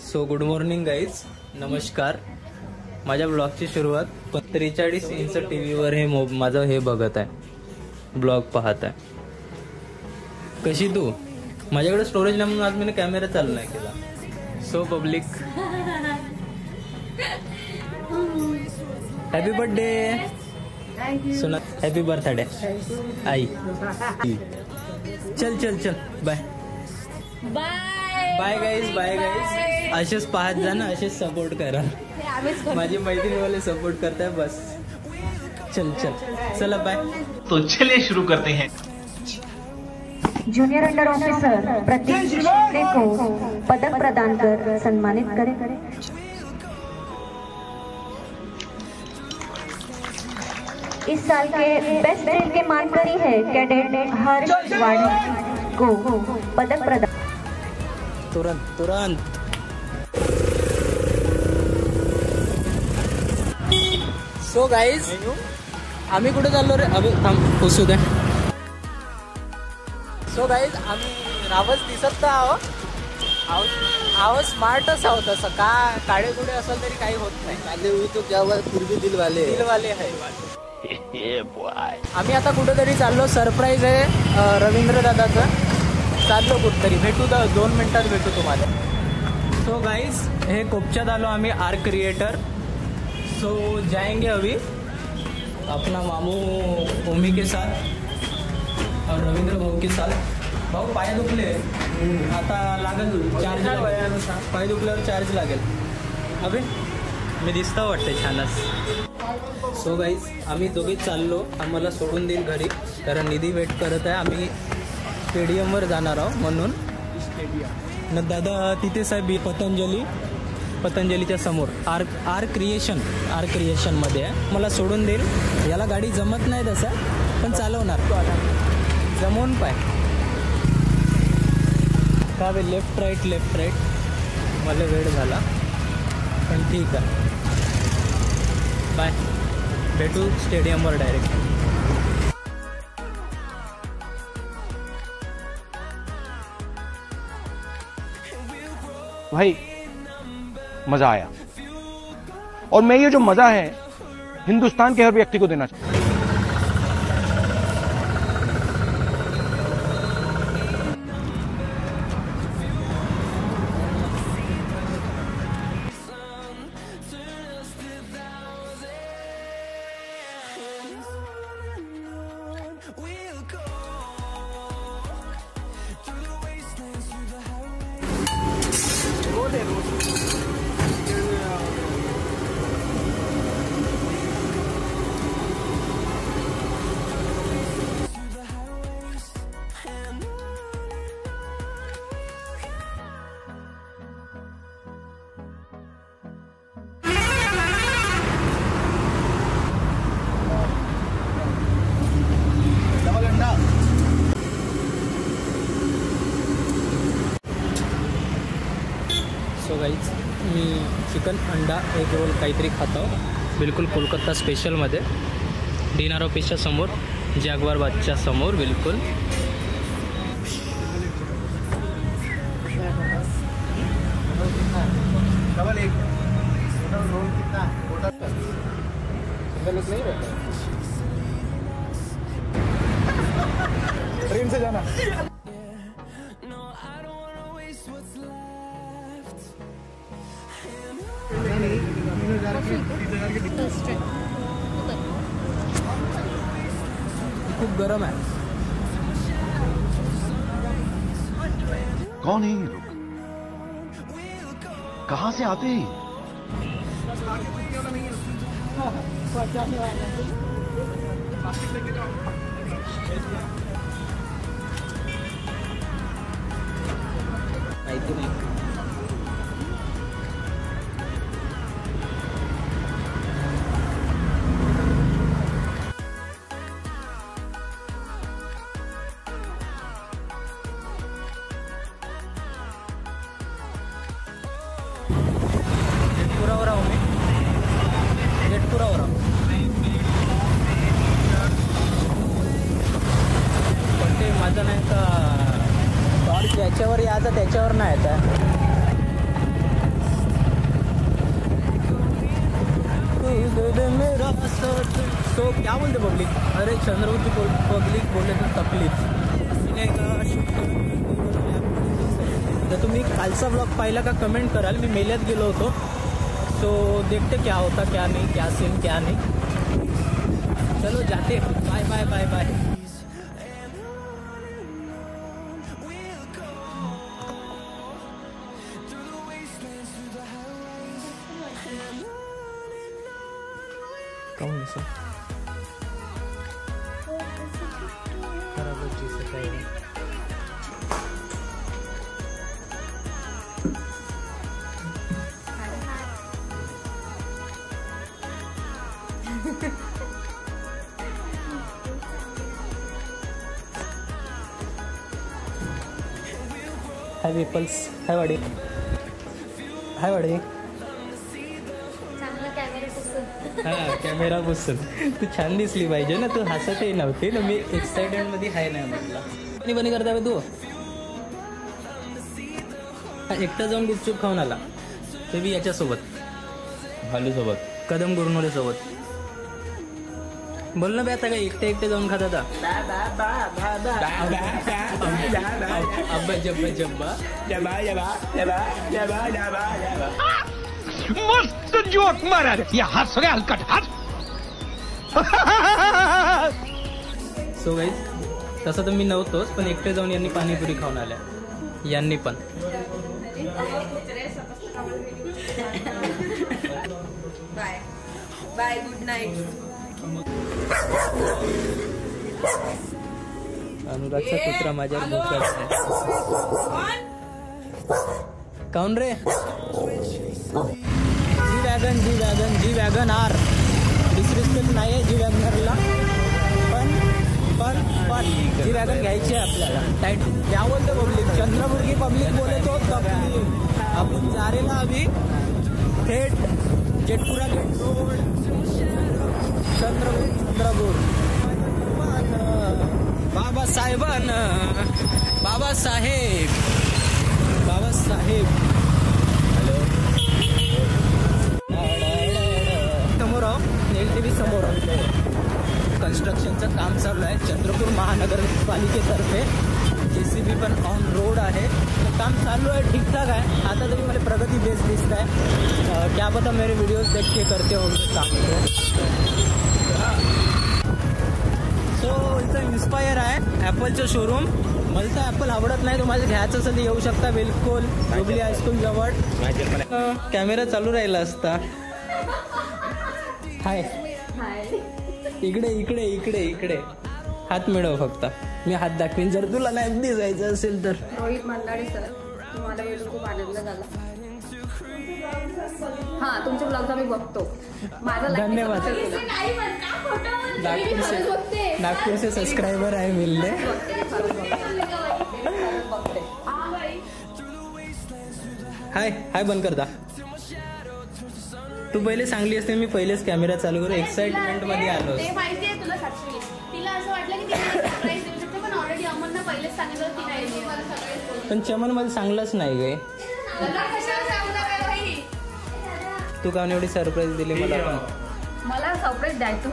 So good morning guys, नमस्कार. माझ्या ब्लॉगची सुरुवात 43 इंच टीव्हीवर हे माझं हे बघत आहे, ब्लॉग पाहत आहे. कशी तू? माझ्याकडे स्टोरेज नाही म्हणून आज मी कॅमेरा चालू नाही केला. सो पब्लिक, हॅपी बर्थडे सुना, हॅपी बर्थडे आई. चल चल चल, bye bye guys, bye guys. असेच पाहत जा ना, असेच सपोर्ट करा. माझी मैत्रिणीवाले सपोर्ट करताय बस. चल चल चला बाय. तो चलिए शुरू करते हैं. जूनियर अंडर ऑफिसर प्रतीक शिंदे को पदक प्रदान कर सम्मानित करें. इस साल के बेस्ट ड्रिल के मानकरी है कैडेट हर्ष वाणी को पदक प्रदान. तुरंत तुरंत. सो गाईज, आम्ही कुठे चाललो रे? अभि थांब, पोचू द्या. सो गाईज, आम्ही रावच दिसत तर आहो स्मार्टच आहोत. तसं का काळे कुठे असेल तरी काही होत नाही. काले हुई तो क्या हुआ, पूर्वी दिलवाले आहे. आम्ही आता कुठेतरी चाललो. सरप्राईज आहे रवींद्र दादाचं. चाललो कुठेतरी, भेटू 2 मिनिटात भेटू तुम्हाला. सो गाइस, हे कोपच्यात आलो आम्ही आर क्रिएटर. सो जाएंगे अभी अपना मामू ओमी के साथ और रवींद्र भाऊ के साथ. भाऊ पाय दुखले, आता लागेल चार्ज. पाय दुखल्यावर चार्ज लागेल. अबे मी दिसता वाटतं छानच. सो गाईज, आम्ही दोघेच चाललो. आम्हाला सोडून देईल घरी, कारण निधी वेट करत आहे. आम्ही स्टेडियमवर जाणार आहोत म्हणून. न दादा तिथे साहेब पतंजलीच्या समोर आर क्रिएशनमध्ये आहे. मला सोडून देईल. याला गाडी जमत नाही तसा, पण चालवणार जमवून पाय. का बे लेफ्ट राईट मला वेळ झाला, पण ठीक आहे. बाय, भेटू स्टेडियमवर डायरेक्ट. भाई मजा आया, और मैं ये जो मजा है हिंदुस्तान के हर व्यक्ति को देना चाहता हूं. सो गाईज, मी चिकन अंडा एग रोल काहीतरी खातो, बिलकुल कोलकाता स्पेशलमध्ये. डिनर ऑफिसच्या समोर, जॅगवार बादच्या समोर बिलकुल. ट्रेन से जाना. खूप गरम आहे. कौन है ये लोग, कहां से आते हैं? माहिती नाही. जेटपुरावर आहो मी, जेटपुरावर आहो. पण ते माझं नाही का टॉर्च याच्यावर यायचं, त्याच्यावर नाही येत आहे. तो क्या बोलते पब्लिक, अरे चंद्रपूरची पब्लिक बोलले तर तकलीफ. तर तुम्ही कालचा ब्लॉग पाहिला का कमेंट कराल. मी मेल्यात गेलो होतो. तो देखते क्या होता क्या नहीं, क्या सीन क्या नहीं. चलो जाते. Bye bye bye bye. काऊन असं खराबच दिसत आहे. हाय वेपल्स. हाय वाडे. हाय वाडे. हा कॅमेरा पुसून तू छान दिसली पाहिजे ना. तू हसतही नव्हती ना. मी एक्साइटेड मध्ये हाय नाही म्हटलं. आणि बनी करता तू एकटा जाऊन गुपचूप खाऊन आला. ते बी याच्यासोबत भालूसोबत, कदम गुरुनोरे सोबत. बोल ना बे आता काय एकटे जाऊन खात आता. अब्बा जब्बा जब्बा मस्त जोक मारा रे. या हस रे हलकट हस. सो गाईज तसं तर मी नव्हतोच, पण एकटे जाऊन यांनी पाणीपुरी खाऊन आल्या. यांनी पण बाय बाय. Good night. अनुरागचा कुत्रा माझ्या भूकत काऊन रे. जी वॅगन आर. डिसरिस्पेक्ट नाही आहे जी वॅगनरला, पण जी वॅगन घ्यायची आहे आपल्याला. टाईट क्या बोलते पब्लिक. चंद्रपूर की पब्लिक बोले तो तकलीफ. आपण जारेला अभी थेट Jetpura gate road Chandrapur. Babasaheb hello. समोर LTV समोर कन्स्ट्रक्शनचं काम चालू आहे. चंद्रपूर महानगरपालिकेतर्फे JCB पण ऑन रोड आहे. काम चालू आहे, ठीकठाक आहे. आता तरी मला प्रगती बेस दिसत आहे. क्या पता मेरे वीडियोज देख के करते होंगे काम. सो इथं इन्स्पायर आहे ॲपलचं शोरूम. मला तर ॲपल आवडत नाही. तुम्हाला घ्यायचं असेल तर येऊ शकता. बिलकुल जुबली हायस्कूल जवळ. कॅमेरा चालू राहिला असता. हाय इकडे हात मिळव फक्त. मी हात दाखवीन जर तुला नाही दिसायचं असेल तर. रोहित मंदाडे सर, तुम्हाला भेटून खूप आनंद झाला. हा तुमच्या ब्लॉगचा मी बघतो. माझा धन्यवाद. नागपूर से सब्सक्राइबर आहे मिळले. हाय बंद करता. तू पहिले सांगली असते मी पहिलेच कॅमेरा चालू करू. एक्साइटमेंट मध्ये आलो. ते माहिती आहे तुला साक्षी. तिला असं वाटलं की तिला सरप्राईज देऊ शकते, पण ऑलरेडी अमननं पहिलेच सांगितलं ती नाही. पण चमन मला सांगलंच नाही गे. तू का एवढी सरप्राईज दिली मला. पण मला सरप्राईज द्यायचं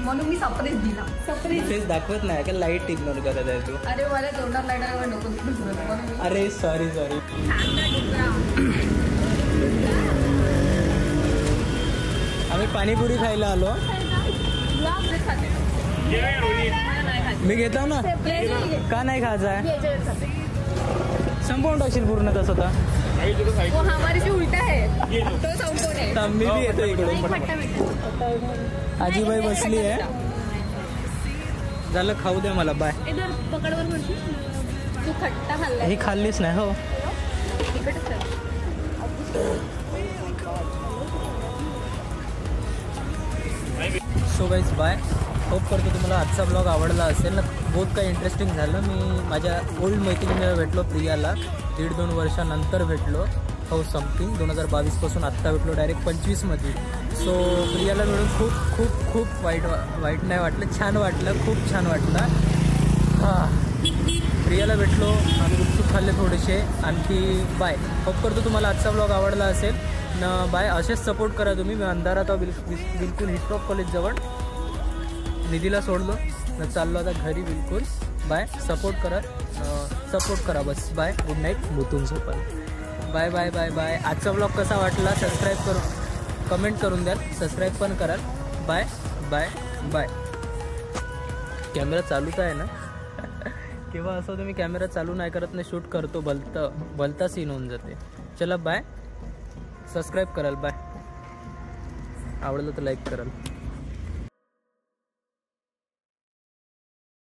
म्हणून मी सरप्राईज दिला. फेस दाखवत नाही का. लाईट इग्नोर करत आहे तू. अरे मला तोंडात लाईट नको. अरे सॉरी. आम्ही पाणीपुरी खायला आलो. मी घेतो ना. का नाही खायचं आहे. संपवून टाकशील पूर्ण तसं तर. हमारी जो उलटा है तो संपूर्ण है. मी बी येतो इकडून. आजीबाई बसली आहे. झालं खाऊ दे मला. बाय. तू खट्टा खाल्ला. ही खाल्लीच नाही. हो सो गाईज बाय. होप करतो तुम्हाला आजचा ब्लॉग आवडला असेल ना. बहुत काही इंटरेस्टिंग झालं. मी माझ्या ओल्ड मैत्रिणीला भेटलो, प्रियाला. 1.5-2 वर्षानंतर भेटलो. हो समथिंग 2022 पासून आत्ता भेटलो डायरेक्ट 25 मध्ये. सो प्रियाला मिळून खूप वाईट नाही वाटलं. छान वाटलं. खूप छान वाटलं. हां प्रियाला भेटलो. आम्ही गुपचूप खाल्ले थोडेसे आणखी. बाय. होप करतो तुम्हाला आजचा ब्लॉग आवडला असेल. न बाय असेच सपोर्ट करा तुम्ही. मी अंधारात बिलकुल हिस्टॉप कॉलेजजवळ निधीला सोडलो न चाललो आता घरी. बिलकुल बाय. सपोर्ट करा बस. बाय. Good night. मुतून झोपाल. Bye bye bye bye. आजचा ब्लॉग कसा वाटला सबस्क्राईब करून कमेंट करून द्याल. सबस्क्राईब पण कराल. Bye bye bye. कॅमेरा चालूच आहे ना. केव्हा असं तुम्ही कॅमेरा चालू नाही करत नाही शूट करतो भलता सीन होऊन जाते. चला बाय. सबस्क्राईब कराल. बाय. आवडलं तर लाईक कराल.